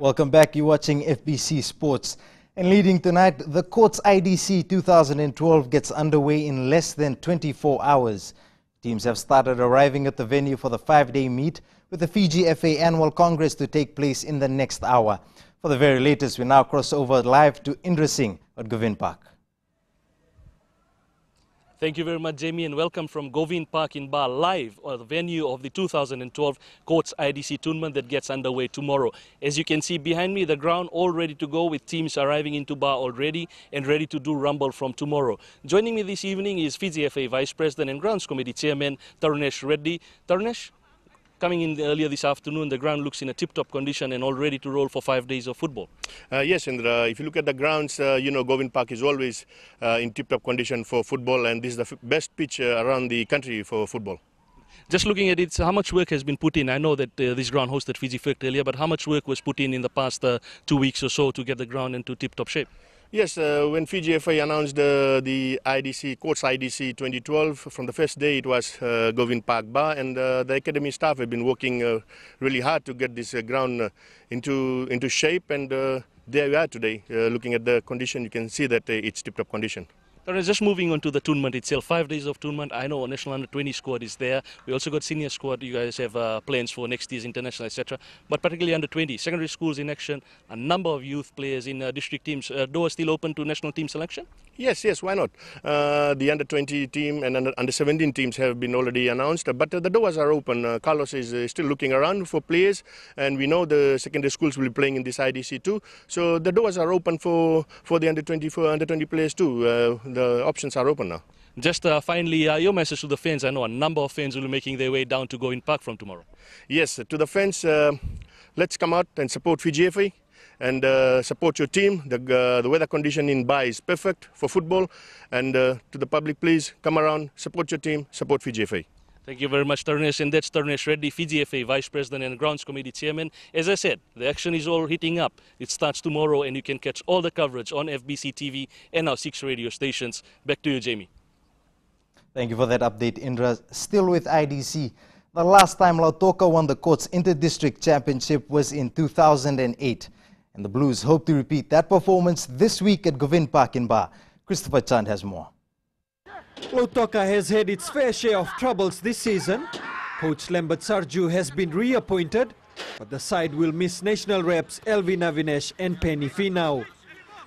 Welcome back. You're watching FBC Sports. And leading tonight, the Courts IDC 2012 gets underway in less than 24 hours. Teams have started arriving at the venue for the 5-day meet, with the Fiji FA Annual Congress to take place in the next hour. For the very latest, we now cross over live to Indra Singh at Govind Park. Thank you very much, Jamie, and welcome from Govind Park in Ba, live on the venue of the 2012 Courts IDC tournament that gets underway tomorrow. As you can see behind me, the ground all ready to go, with teams arriving into Ba already and ready to do rumble from tomorrow. Joining me this evening is Fiji FA Vice President and Grounds Committee Chairman Tarunesh Reddy. Tarunesh, coming in earlier this afternoon, the ground looks in a tip-top condition and all ready to roll for 5 days of football. Yes, Indra. If you look at the grounds, Govind Park is always in tip-top condition for football, and this is the best pitch around the country for football. Just looking at it, how much work has been put in? I know that this ground hosted Fiji First earlier, but how much work was put in the past 2 weeks or so to get the ground into tip-top shape? Yes, when Fiji FA announced the IDC, Courts IDC 2012, from the first day it was Govind Park Bar, and the academy staff have been working really hard to get this ground into shape, and there we are today. Looking at the condition, you can see that it's tip-top condition. Just moving on to the tournament itself, 5 days of tournament. I know a national under-20 squad is there. We also got senior squad. You guys have plans for next year's international, etc. But particularly under-20, secondary schools in action, a number of youth players in district teams. Door still open to national team selection? Yes, why not? The under-20 team and under-17 teams have been already announced, but the doors are open. Carlos is still looking around for players, and we know the secondary schools will be playing in this IDC too. So the doors are open for the under-20 players too. The options are open now. Just finally, your message to the fans. I know a number of fans will be making their way down to Govind Park from tomorrow. Yes, to the fans, let's come out and support Fiji FA and support your team. The weather condition in Ba is perfect for football. And to the public, please come around, support your team, support Fiji FA. Thank you very much, Tarunesh. And that's Tarunesh Reddy, Fiji FA Vice President and Grounds Committee Chairman. As I said, the action is all heating up. It starts tomorrow, and you can catch all the coverage on FBC TV and our 6 radio stations. Back to you, Jamie. Thank you for that update, Indra. Still with IDC, the last time Lautoka won the Courts Inter-District Championship was in 2008. And the Blues hope to repeat that performance this week at Govind Park in Ba. Christopher Chand has more. Lautoka has had its fair share of troubles this season. Coach Lambert Sarju has been reappointed, but the side will miss national reps Elvin Avinesh and Penny Finau.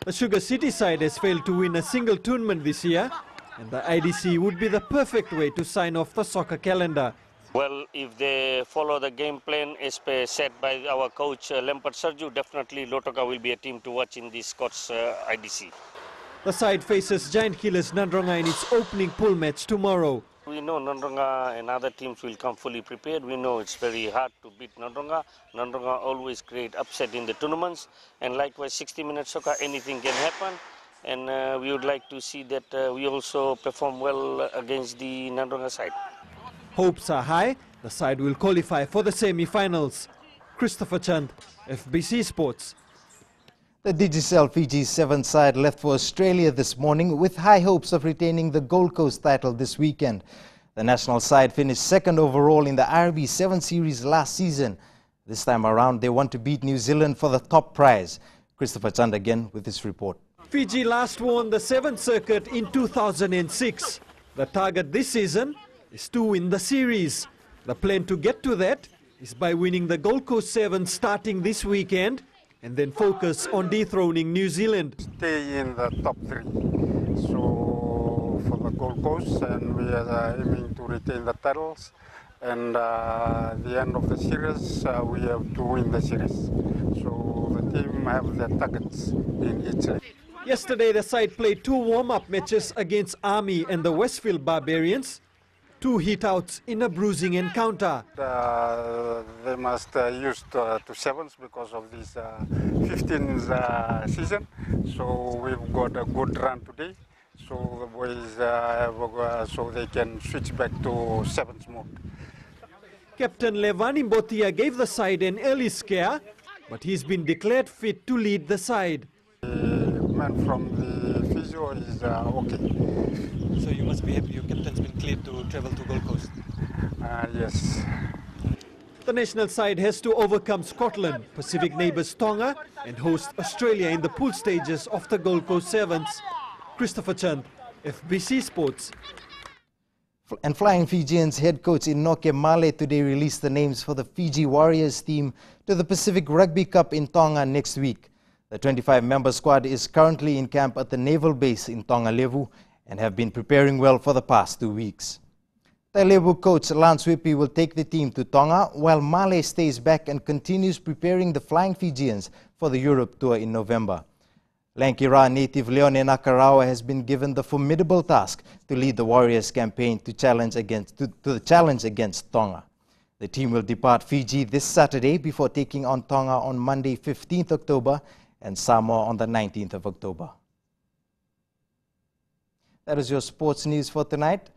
The Sugar City side has failed to win a single tournament this year, and the IDC would be the perfect way to sign off the soccer calendar. Well, if they follow the game plan as set by our coach Lambert Sarju, definitely Lautoka will be a team to watch in this Courts IDC. The side faces giant killers Nandronga in its opening pool match tomorrow. We know Nandronga and other teams will come fully prepared. We know it's very hard to beat Nandronga. Nandronga always create upset in the tournaments, and likewise 60-minute soccer, anything can happen. And we would like to see that we also perform well against the Nandronga side. Hopes are high. The side will qualify for the semi-finals. Christopher Chand, FBC Sports. The Digicel Fiji 7 side left for Australia this morning with high hopes of retaining the Gold Coast title this weekend. The national side finished second overall in the IRB 7 series last season. This time around, they want to beat New Zealand for the top prize. Christopher Chand again with this report. Fiji last won the 7th circuit in 2006. The target this season is to win the series. The plan to get to that is by winning the Gold Coast 7 starting this weekend, and then focus on dethroning New Zealand. Stay in the top 3. So for the Gold Coast, and we are aiming to retain the titles. And at the end of the series, we have to win the series. So the team have their targets in each leg. Yesterday, the side played 2 warm-up matches against Army and the Westfield Barbarians. 2 hit-outs in a bruising encounter. They must use to 7s because of this 15th season. So we've got a good run today. So the boys, so they can switch back to 7s mode. Captain Levani Mbotia gave the side an early scare, but he's been declared fit to lead the side. The man from the physio is okay. So you must be happy your captain's been cleared to travel to Gold Coast? Yes. The national side has to overcome Scotland, Pacific neighbours Tonga, and host Australia in the pool stages of the Gold Coast Sevens. Christopher Chand, FBC Sports. And Flying Fijians head coach Inoke Male today released the names for the Fiji Warriors team to the Pacific Rugby Cup in Tonga next week. The 25-member squad is currently in camp at the naval base in Tonga-Levu and have been preparing well for the past 2 weeks. Levu coach Lance Whippy will take the team to Tonga while Male stays back and continues preparing the Flying Fijians for the Europe tour in November. Lankira native Leone Nakarawa has been given the formidable task to lead the Warriors campaign to the challenge against Tonga. The team will depart Fiji this Saturday before taking on Tonga on Monday 15th October and Samoa on the 19th of October. That is your sports news for tonight.